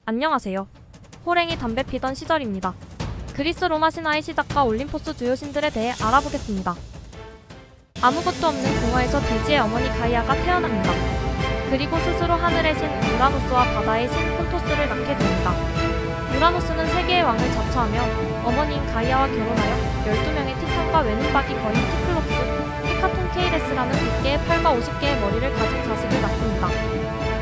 안녕하세요. 호랭이 담배 피던 시절입니다. 그리스 로마 신화의 시작과 올림포스 주요 신들에 대해 알아보겠습니다. 아무것도 없는 공허에서 대지의 어머니 가이아가 태어납니다. 그리고 스스로 하늘의 신 우라노스와 바다의 신 폰토스를 낳게 됩니다. 우라노스는 세계의 왕을 자처하며 어머니인 가이아와 결혼하여 12명의 티탄과 외눈박이 거인 키클롭스, 헤카톤케이레스라는 100개의 팔과 50개의 머리를 가진 자식을 낳습니다.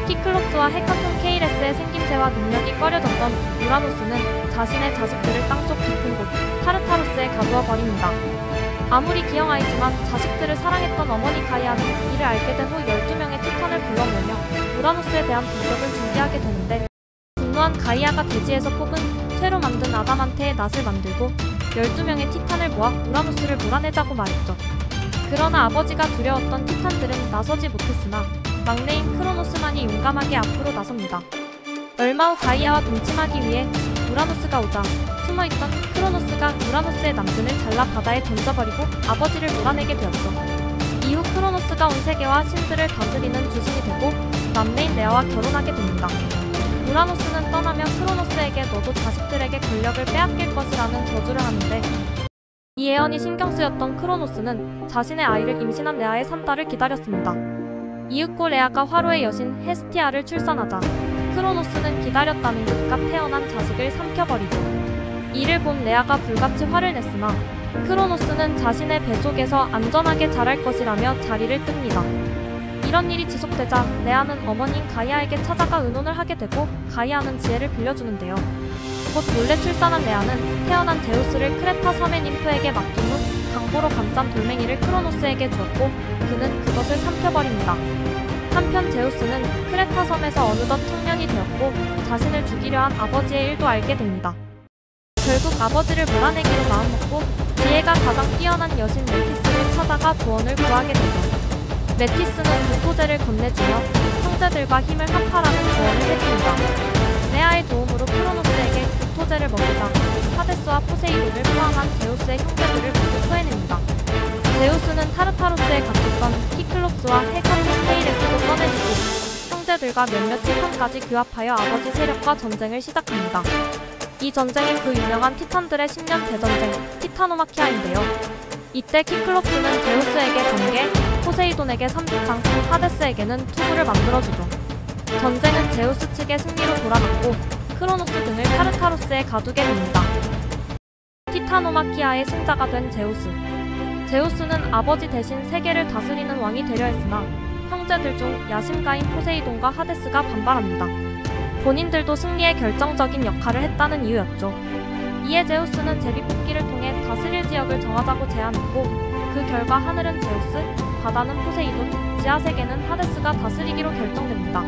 키클롭스와 헤카톤케이레스의 생김새와 능력이 꺼려졌던 우라노스는 자신의 자식들을 땅속 깊은 곳 타르타로스에 가두어 버립니다. 아무리 기형아이지만 자식들을 사랑했던 어머니 가이아는 이를 알게 된 후 12명의 티탄을 불러모으며 우라노스에 대한 공격을 준비하게 되는데, 분노한 가이아가 대지에서 뽑은 쇠로 만든 아담한테의 낫을 만들고 12명의 티탄을 모아 우라노스를 몰아내자고 말했죠. 그러나 아버지가 두려웠던 티탄들은 나서지 못했으나 막내인 크로노스만이 용감하게 앞으로 나섭니다. 얼마 후 가이아와 동침하기 위해 우라노스가 오자 숨어있던 크로노스가 우라노스의 남근을 잘라 바다에 던져버리고 아버지를 몰아내게 되었죠. 이후 크로노스가 온 세계와 신들을 다스리는 주신이 되고 남매인 레아와 결혼하게 됩니다. 우라노스는 떠나며 크로노스에게 너도 자식들에게 권력을 빼앗길 것이라는 저주를 하는데, 이 예언이 신경 쓰였던 크로노스는 자신의 아이를 임신한 레아의 3달을 기다렸습니다. 이윽고 레아가 화로의 여신 헤스티아를 출산하자 크로노스는 기다렸다는 듯 갓 태어난 자식을 삼켜버리죠. 이를 본 레아가 불같이 화를 냈으나 크로노스는 자신의 뱃속에서 안전하게 자랄 것이라며 자리를 뜹니다. 이런 일이 지속되자 레아는 어머니인 가이아에게 찾아가 의논을 하게 되고 가이아는 지혜를 빌려주는데요. 곧 몰래 출산한 레아는 태어난 제우스를 크레타 섬의 님프에게 맡긴 후 강보로 감싼 돌멩이를 크로노스에게 주었고 그는 그것을 삼켜버립니다. 한편 제우스는 크레타 섬에서 어느덧 청년이 되었고 자신을 죽이려 한 아버지의 일도 알게 됩니다. 결국 아버지를 몰아내기로 마음먹고 지혜가 가장 뛰어난 여신 메티스를 찾아가 조언을 구하게 되죠. 메티스는 구토제를 건네주며 형제들과 힘을 합하라는 조언을 해줍니다. 레아의 도움으로 크로노스에게 구토제를 먹이자 하데스와 포세이돈을 포함한 제우스의 형제들을 모두 토해냅니다. 제우스는 타르타로스에 갇혔던 키클롭스와 헤카톤케이레스도 꺼내주고 형제들과 몇몇 티탄까지 규합하여 아버지 세력과 전쟁을 시작합니다. 이 전쟁이 그 유명한 티탄들의 10년 대전쟁 티타노마키아인데요. 이때 키클롭스는 제우스에게 번개, 포세이돈에게 삼지창, 하데스에게는 투구를 만들어주죠. 전쟁은 제우스 측의 승리로 돌아갔고 크로노스 등을 타르타로스에 가두게 됩니다. 티타노마키아의 승자가 된 제우스. 제우스는 아버지 대신 세계를 다스리는 왕이 되려 했으나 형제들 중 야심가인 포세이돈과 하데스가 반발합니다. 본인들도 승리에 결정적인 역할을 했다는 이유였죠. 이에 제우스는 제비뽑기를 통해 다스릴 지역을 정하자고 제안했고 그 결과 하늘은 제우스, 바다는 포세이돈, 지하세계는 하데스가 다스리기로 결정됩니다.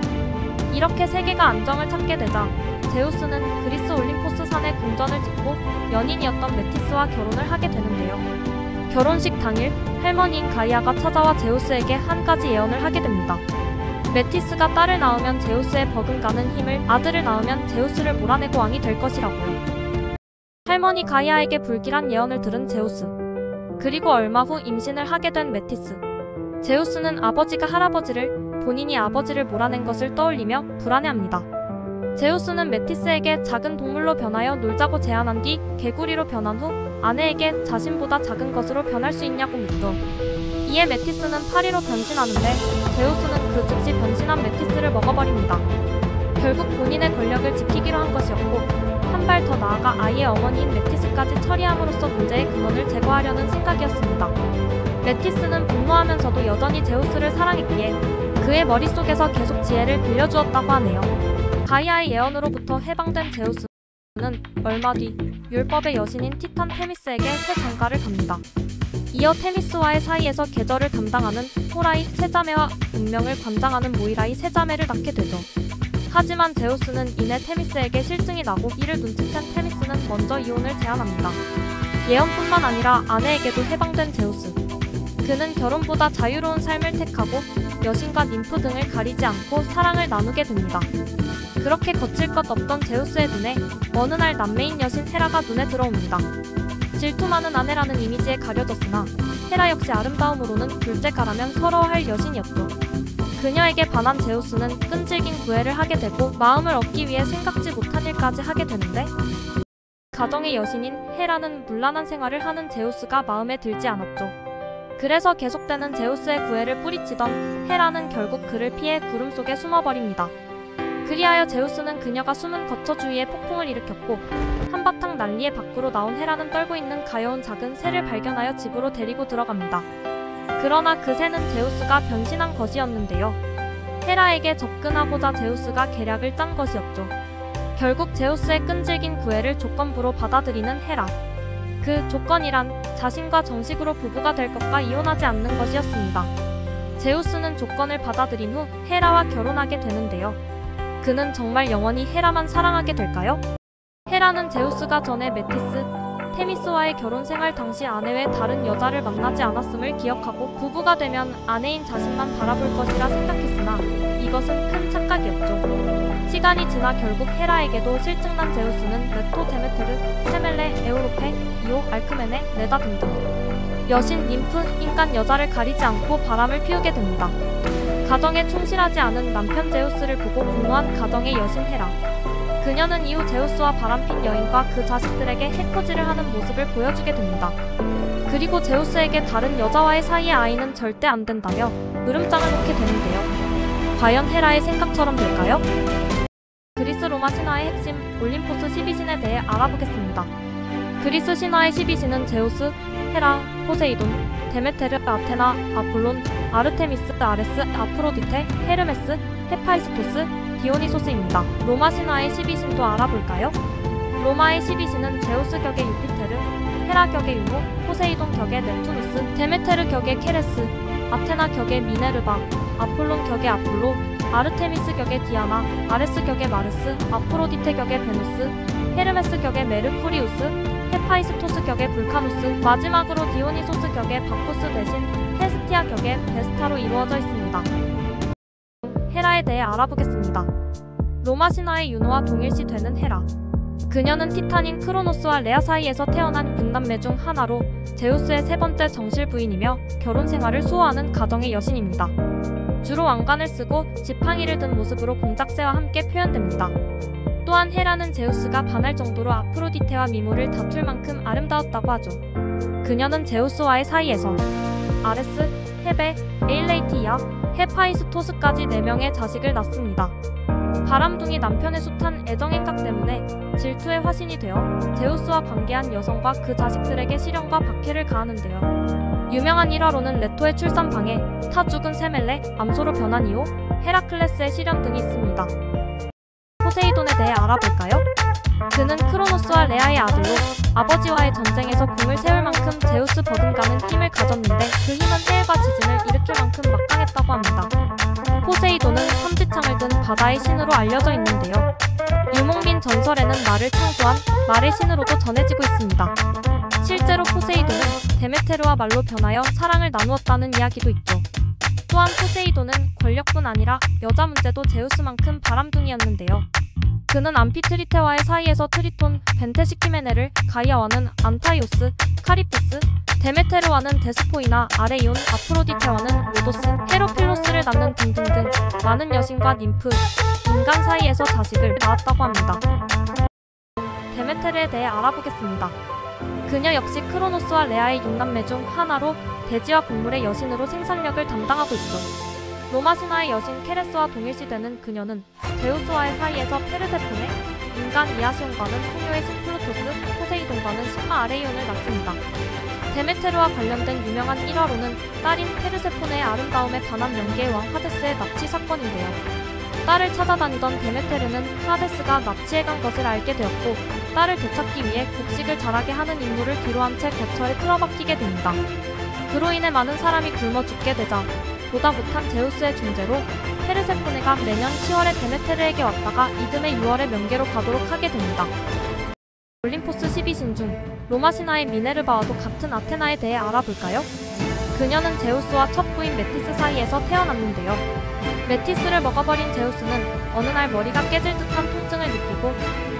이렇게 세계가 안정을 찾게 되자 제우스는 그리스 올림포스 산에 궁전을 짓고 연인이었던 메티스와 결혼을 하게 되는데요. 결혼식 당일 할머니인 가이아가 찾아와 제우스에게 한 가지 예언을 하게 됩니다. 메티스가 딸을 낳으면 제우스의 버금가는 힘을, 아들을 낳으면 제우스를 몰아내고 왕이 될 것이라고요. 할머니 가이아에게 불길한 예언을 들은 제우스. 그리고 얼마 후 임신을 하게 된 메티스. 제우스는 아버지가 할아버지를, 본인이 아버지를 몰아낸 것을 떠올리며 불안해합니다. 제우스는 메티스에게 작은 동물로 변하여 놀자고 제안한 뒤 개구리로 변한 후 아내에게 자신보다 작은 것으로 변할 수 있냐고 묻죠. 이에 메티스는 파리로 변신하는데 제우스는 그 즉시 변신한 메티스를 먹어버립니다. 결국 본인의 권력을 지키기로 한 것이었고 한 발 더 나아가 아이의 어머니인 메티스까지 처리함으로써 문제의 근원을 제거하려는 생각이었습니다. 메티스는 분노하면서도 여전히 제우스를 사랑했기에 그의 머릿속에서 계속 지혜를 빌려주었다고 하네요. 가이아의 예언으로부터 해방된 제우스는 얼마 뒤 율법의 여신인 티탄 테미스에게 새 장가를 갑니다. 이어 테미스와의 사이에서 계절을 담당하는 호라이 세자매와 운명을 관장하는 모이라이 세자매를 낳게 되죠. 하지만 제우스는 이내 테미스에게 실증이 나고 이를 눈치챈 테미스는 먼저 이혼을 제안합니다. 예언뿐만 아니라 아내에게도 해방된 제우스. 그는 결혼보다 자유로운 삶을 택하고 여신과 님프 등을 가리지 않고 사랑을 나누게 됩니다. 그렇게 거칠 것 없던 제우스의 눈에 어느 날 남매인 여신 헤라가 눈에 들어옵니다. 질투 많은 아내라는 이미지에 가려졌으나 헤라 역시 아름다움으로는 둘째가라면 서러워할 여신이었죠. 그녀에게 반한 제우스는 끈질긴 구애를 하게 되고 마음을 얻기 위해 생각지 못한 일까지 하게 되는데, 가정의 여신인 헤라는 문란한 생활을 하는 제우스가 마음에 들지 않았죠. 그래서 계속되는 제우스의 구애를 뿌리치던 헤라는 결국 그를 피해 구름 속에 숨어버립니다. 그리하여 제우스는 그녀가 숨은 거처 주위에 폭풍을 일으켰고, 한바탕 난리에 밖으로 나온 헤라는 떨고 있는 가여운 작은 새를 발견하여 집으로 데리고 들어갑니다. 그러나 그 새는 제우스가 변신한 것이었는데요. 헤라에게 접근하고자 제우스가 계략을 짠 것이었죠. 결국 제우스의 끈질긴 구애를 조건부로 받아들이는 헤라. 그 조건이란 자신과 정식으로 부부가 될 것과 이혼하지 않는 것이었습니다. 제우스는 조건을 받아들인 후 헤라와 결혼하게 되는데요. 그는 정말 영원히 헤라만 사랑하게 될까요? 헤라는 제우스가 전에 메티스, 테미스와의 결혼 생활 당시 아내 외 다른 여자를 만나지 않았음을 기억하고 부부가 되면 아내인 자신만 바라볼 것이라 생각했으나 이것은 큰 착각이었죠. 시간이 지나 결국 헤라에게도 실증난 제우스는 레토, 데메테르, 세멜레, 에우로페, 이오, 알크메네, 레다 등등 여신, ним프, 인간, 여자를 가리지 않고 바람을 피우게 됩니다. 가정에 충실하지 않은 남편 제우스를 보고 분노한 가정의 여신 헤라. 그녀는 이후 제우스와 바람핀 여인과 그 자식들에게 해코지를 하는 모습을 보여주게 됩니다. 그리고 제우스에게 다른 여자와의 사이의 아이는 절대 안 된다며 으름장을 놓게 되는데요. 과연 헤라의 생각처럼 될까요? 그리스 로마 신화의 핵심 올림포스 12신에 대해 알아보겠습니다. 그리스 신화의 12신은 제우스, 헤라, 포세이돈, 데메테르, 아테나, 아폴론, 아르테미스, 아레스, 아프로디테, 헤르메스, 헤파이스토스, 디오니소스입니다. 로마 신화의 12신도 알아볼까요? 로마의 12신은 제우스 격의 유피테르, 헤라 격의 유모, 포세이돈 격의 넵투누스, 데메테르 격의 케레스, 아테나 격의 미네르바, 아폴론 격의 아폴로, 아르테미스 격의 디아나, 아레스 격의 마르스, 아프로디테 격의 베누스, 헤르메스 격의 메르쿠리우스, 헤파이스토스 격의 불카누스, 마지막으로 디오니소스 격의 바쿠스 대신 헤스티아 격의 베스타로 이루어져 있습니다. 헤라에 대해 알아보겠습니다. 로마 신화의 유노와 동일시되는 헤라. 그녀는 티탄인 크로노스와 레아 사이에서 태어난 6남매 중 하나로 제우스의 세 번째 정실 부인이며 결혼 생활을 수호하는 가정의 여신입니다. 주로 왕관을 쓰고 지팡이를 든 모습으로 공작새와 함께 표현됩니다. 또한 헤라는 제우스가 반할 정도로 아프로디테와 미모를 다툴 만큼 아름다웠다고 하죠. 그녀는 제우스와의 사이에서 아레스, 헤베, 에일레이티아, 헤파이스토스까지 4명의 자식을 낳습니다. 바람둥이 남편의 숱한 애정행각 때문에 질투의 화신이 되어 제우스와 관계한 여성과 그 자식들에게 시련과 박해를 가하는데요. 유명한 일화로는 레토의 출산방해, 타 죽은 세멜레, 암소로 변한 이오, 헤라클레스의 시련 등이 있습니다. 포세이돈에 대해 알아볼까요? 그는 크로노스와 레아의 아들로 아버지와의 전쟁에서 공을 세울 만큼 제우스 버금가는 힘을 가졌는데 그 힘은 해일과 지진을 일으킬 만큼 막강했다고 합니다. 포세이돈은 삼지창을 든 바다의 신으로 알려져 있는데요. 유목민 전설에는 말을 창조한 말의 신으로도 전해지고 있습니다. 실제로 포세이돈은 데메테르와 말로 변하여 사랑을 나누었다는 이야기도 있죠. 또한 포세이돈은 권력뿐 아니라 여자 문제도 제우스만큼 바람둥이였는데요. 그는 암피트리테와의 사이에서 트리톤, 벤테시키메네를, 가이아와는 안타이오스, 카리프스, 데메테르와는 데스포이나, 아레이온, 아프로디테와는 로도스, 헤로필로스를 낳는 등등등 많은 여신과 님프, 인간 사이에서 자식을 낳았다고 합니다. 데메테르에 대해 알아보겠습니다. 그녀 역시 크로노스와 레아의 6남매 중 하나로 대지와 곡물의 여신으로 생산력을 담당하고 있죠. 로마 신화의 여신 케레스와 동일시되는 그녀는 제우스와의 사이에서 페르세포네, 인간 이아시온과는 풍요의 신 플루토스, 포세이돈과는 신마 아레이온을 낳습니다. 데메테르와 관련된 유명한 일화로는 딸인 페르세포네의 아름다움에 반한 명계의 왕 하데스의 납치 사건인데요. 딸을 찾아다니던 데메테르는 하데스가 납치해 간 것을 알게 되었고 딸을 되찾기 위해 곡식을 자라게 하는 임무를 뒤로한 채 거처에 틀어박히게 됩니다. 그로 인해 많은 사람이 굶어 죽게 되자 보다 못한 제우스의 존재로 페르세포네가 매년 10월에 데메테르에게 왔다가 이듬해 6월에 명계로 가도록 하게 됩니다. 올림포스 12신 중 로마 신화의 미네르바와도 같은 아테나에 대해 알아볼까요? 그녀는 제우스와 첫 부인 메티스 사이에서 태어났는데요. 메티스를 먹어버린 제우스는 어느 날 머리가 깨질 듯한 통증을 느끼고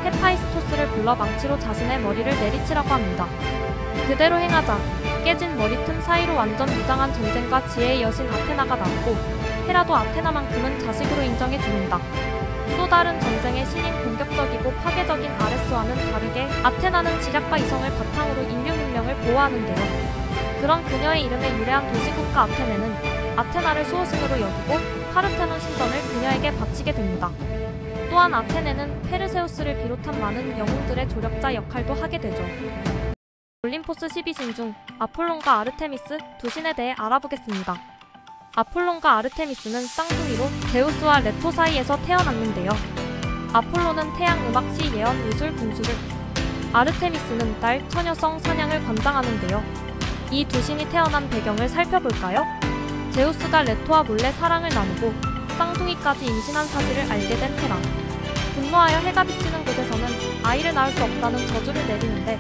헤파이스토스를 불러 망치로 자신의 머리를 내리치라고 합니다. 그대로 행하자 깨진 머리 틈 사이로 완전 무장한 전쟁과 지혜의 여신 아테나가 나왔고 헤라도 아테나만큼은 자식으로 인정해줍니다. 또 다른 전쟁의 신인 공격적이고 파괴적인 아레스와는 다르게 아테나는 지략과 이성을 바탕으로 인류 문명을 보호하는데요. 그런 그녀의 이름에 유래한 도시국가 아테네는 아테나를 수호신으로 여기고 파르테논 신전을 그녀에게 바치게 됩니다. 또한 아테네는 페르세우스를 비롯한 많은 영웅들의 조력자 역할도 하게 되죠. 올림포스 12신 중 아폴론과 아르테미스 두 신에 대해 알아보겠습니다. 아폴론과 아르테미스는 쌍둥이로 제우스와 레토 사이에서 태어났는데요. 아폴론은 태양 음악시 예언 예술 군주를, 아르테미스는 달 처녀성 사냥을 관장하는데요. 이 두 신이 태어난 배경을 살펴볼까요? 제우스가 레토와 몰래 사랑을 나누고 쌍둥이까지 임신한 사실을 알게 된 헤라. 분노하여 해가 비치는 곳에서는 아이를 낳을 수 없다는 저주를 내리는데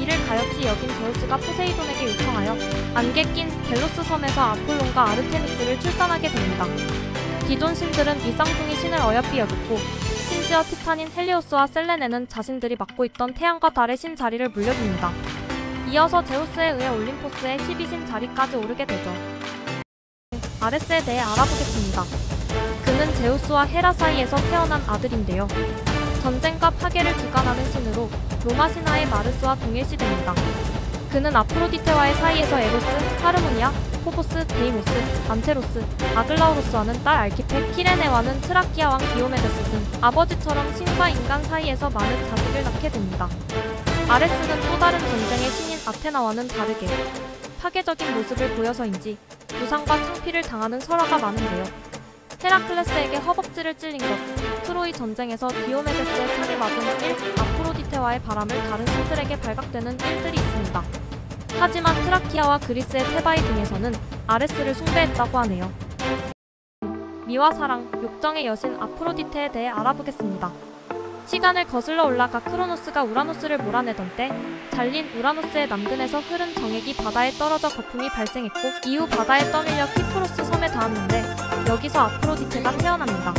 이를 가엾이 여긴 제우스가 포세이돈에게 요청하여 안개 낀 델로스 섬에서 아폴론과 아르테미스를 출산하게 됩니다. 기존 신들은 이 쌍둥이 신을 어여삐 여겼고 심지어 티탄인 헬리오스와 셀레네는 자신들이 맡고 있던 태양과 달의 신 자리를 물려줍니다. 이어서 제우스에 의해 올림포스의 12신 자리까지 오르게 되죠. 아레스에 대해 알아보겠습니다. 그는 제우스와 헤라 사이에서 태어난 아들인데요. 전쟁과 파괴를 주관하는 신으로 로마 신화의 마르스와 동일시됩니다. 그는 아프로디테와의 사이에서 에로스, 하르모니아, 포보스, 데이모스, 안테로스, 아글라우로스와는 딸 알키페, 키레네와는 트라키아 왕 디오메데스 등 아버지처럼 신과 인간 사이에서 많은 자식을 낳게 됩니다. 아레스는 또 다른 전쟁의 신인 아테나와는 다르게 파괴적인 모습을 보여서인지 부상과 창피를 당하는 설화가 많은데요. 헤라클레스에게 허벅지를 찔린 것, 트로이 전쟁에서 디오메데스의 창에 맞은 일, 아프로디테와의 바람을 다른 신들에게 발각되는 일들이 있습니다. 하지만 트라키아와 그리스의 테바이 등에서는 아레스를 숭배했다고 하네요. 미와 사랑, 욕정의 여신 아프로디테에 대해 알아보겠습니다. 시간을 거슬러 올라가 크로노스가 우라노스를 몰아내던 때 잘린 우라노스의 남근에서 흐른 정액이 바다에 떨어져 거품이 발생했고 이후 바다에 떠밀려 키프로스 섬에 닿았는데 여기서 아프로디테가 태어납니다.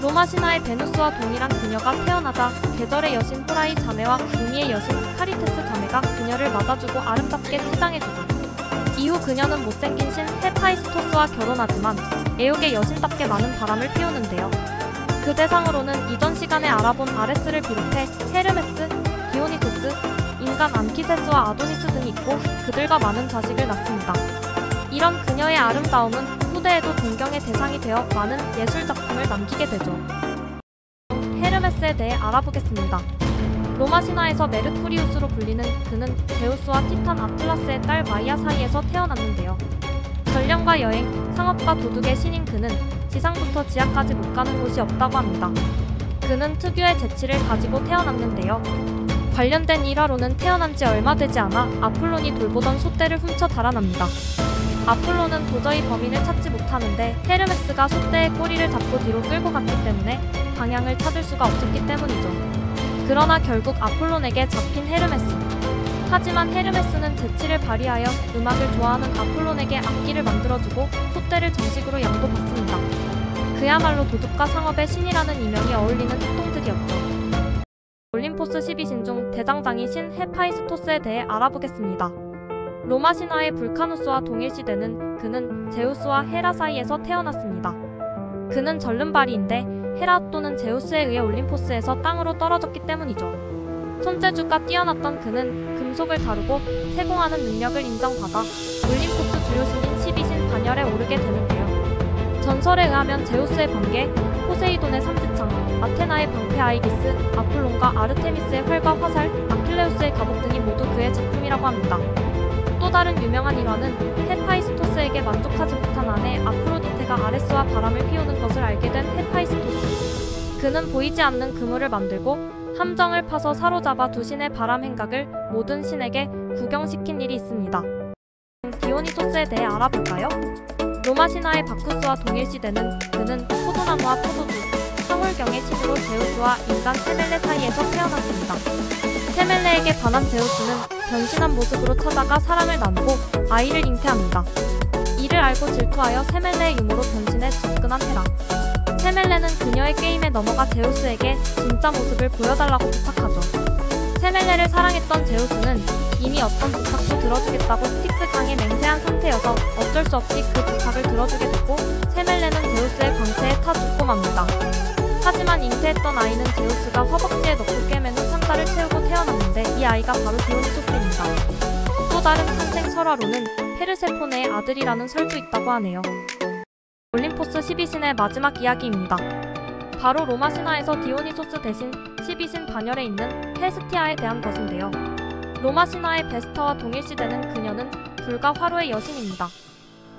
로마 신화의 베누스와 동일한 그녀가 태어나자 계절의 여신 호라이 자매와 의미의 여신 카리테스 자매가 그녀를 맞아주고 아름답게 치장해주고 이후 그녀는 못생긴 신 헤파이스토스와 결혼하지만 애욕의 여신답게 많은 바람을 피우는데요. 그 대상으로는 이전 시간에 알아본 아레스를 비롯해 헤르메스, 디오니소스, 인간 안키세스와 아도니스 등이 있고 그들과 많은 자식을 낳습니다. 이런 그녀의 아름다움은 후대에도 동경의 대상이 되어 많은 예술작품을 남기게 되죠. 헤르메스에 대해 알아보겠습니다. 로마 신화에서 메르쿠리우스로 불리는 그는 제우스와 티탄 아틀라스의 딸 마이아 사이에서 태어났는데요. 전령과 여행, 상업과 도둑의 신인 그는 지상부터 지하까지 못 가는 곳이 없다고 합니다. 그는 특유의 재치를 가지고 태어났는데요. 관련된 일화로는 태어난 지 얼마 되지 않아 아폴론이 돌보던 소떼를 훔쳐 달아납니다. 아폴론은 도저히 범인을 찾지 못하는데 헤르메스가 소떼의 꼬리를 잡고 뒤로 끌고 갔기 때문에 방향을 찾을 수가 없었기 때문이죠. 그러나 결국 아폴론에게 잡힌 헤르메스. 하지만 헤르메스는 재치를 발휘하여 음악을 좋아하는 아폴론에게 악기를 만들어주고 소떼를 정식으로 양도받습니다. 그야말로 도둑과 상업의 신이라는 이명이 어울리는 특동들이었죠. 올림포스 12신 중 대장장이 신 헤파이스토스에 대해 알아보겠습니다. 로마 신화의 불카누스와 동일시되는 그는 제우스와 헤라 사이에서 태어났습니다. 그는 절름발이인데 헤라 또는 제우스에 의해 올림포스에서 땅으로 떨어졌기 때문이죠. 손재주가 뛰어났던 그는 금속을 다루고 세공하는 능력을 인정받아 올림포스 주요신인 12신 반열에 오르게 되는데요. 전설에 의하면 제우스의 번개, 포세이돈의 삼지창, 아테나의 방패 아이기스, 아폴론과 아르테미스의 활과 화살, 아킬레우스의 갑옷 등이 모두 그의 작품이라고 합니다. 또 다른 유명한 일화는 헤파이스토스에게 만족하지 못한 아내 아프로디테가 아레스와 바람을 피우는 것을 알게 된 헤파이스토스. 그는 보이지 않는 그물을 만들고 함정을 파서 사로잡아 두 신의 바람 행각을 모든 신에게 구경시킨 일이 있습니다. 디오니소스에 대해 알아볼까요? 로마 신화의 바쿠스와 동일시되는 그는 포도나무와 포도주, 황홀경의 신으로 제우스와 인간 세멜레 사이에서 태어났습니다. 세멜레에게 반한 제우스는 변신한 모습으로 찾아가 사랑을 나누고 아이를 잉태합니다. 이를 알고 질투하여 세멜레의 유모로 변신해 접근한 헤라. 세멜레는 그녀의 게임에 넘어가 제우스에게 진짜 모습을 보여달라고 부탁하죠. 세멜레를 사랑했던 제우스는 이미 어떤 부탁도 들어주겠다고 스틱스 강에 맹세한 상태여서 어쩔 수 없이 그 부탁을 들어주게 됐고 세멜레는 제우스의 광채에 타 죽고 맙니다. 하지만 잉태했던 아이는 제우스가 허벅지에 넣고 꿰맨 후 3달을 채우고 태어났는데 이 아이가 바로 디오니소스입니다. 또 다른 탄생 설화로는 페르세포네의 아들이라는 설도 있다고 하네요. 올림포스 12신의 마지막 이야기입니다. 바로 로마 신화에서 디오니소스 대신 12신 반열에 있는 헤스티아에 대한 것인데요. 로마 신화의 베스터와 동일시되는 그녀는 불과 화로의 여신입니다.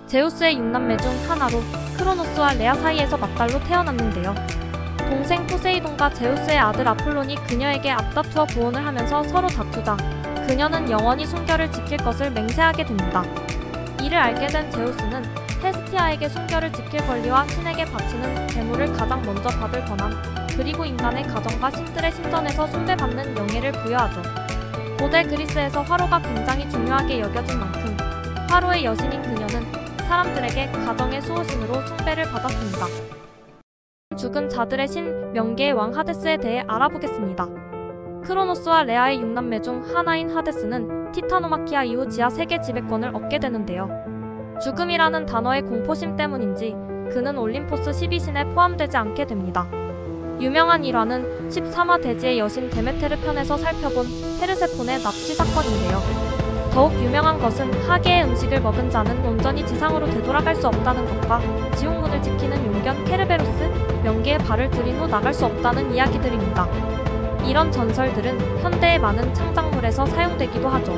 제우스의 6남매 중 하나로 크로노스와 레아 사이에서 맞달로 태어났는데요. 동생 포세이돈과 제우스의 아들 아폴론이 그녀에게 앞다투어 구원을 하면서 서로 다투자 그녀는 영원히 순결을 지킬 것을 맹세하게 됩니다. 이를 알게 된 제우스는 헤스티아에게 순결을 지킬 권리와 신에게 바치는 재물을 가장 먼저 받을 권한, 그리고 인간의 가정과 신들의 신전에서 숭배받는 명예를 부여하죠. 고대 그리스에서 화로가 굉장히 중요하게 여겨진 만큼 화로의 여신인 그녀는 사람들에게 가정의 수호신으로 숭배를 받았습니다. 죽은 자들의 신, 명계의 왕 하데스에 대해 알아보겠습니다. 크로노스와 레아의 6남매 중 하나인 하데스는 티타노마키아 이후 지하 세계 지배권을 얻게 되는데요. 죽음이라는 단어의 공포심 때문인지 그는 올림포스 12신에 포함되지 않게 됩니다. 유명한 일화는 13화 대지의 여신 데메테르 편에서 살펴본 페르세폰의 납치 사건인데요. 더욱 유명한 것은 하계의 음식을 먹은 자는 온전히 지상으로 되돌아갈 수 없다는 것과 지옥문을 지키는 용견 케르베로스, 명계에 발을 들인 후 나갈 수 없다는 이야기들입니다. 이런 전설들은 현대의 많은 창작물에서 사용되기도 하죠.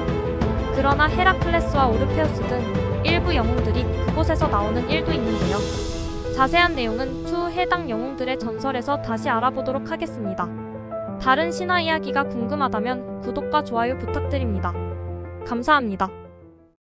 그러나 헤라클레스와 오르페우스 등 일부 영웅들이 그곳에서 나오는 일도 있는데요. 자세한 내용은 추후 해당 영웅들의 전설에서 다시 알아보도록 하겠습니다. 다른 신화 이야기가 궁금하다면 구독과 좋아요 부탁드립니다. 감사합니다.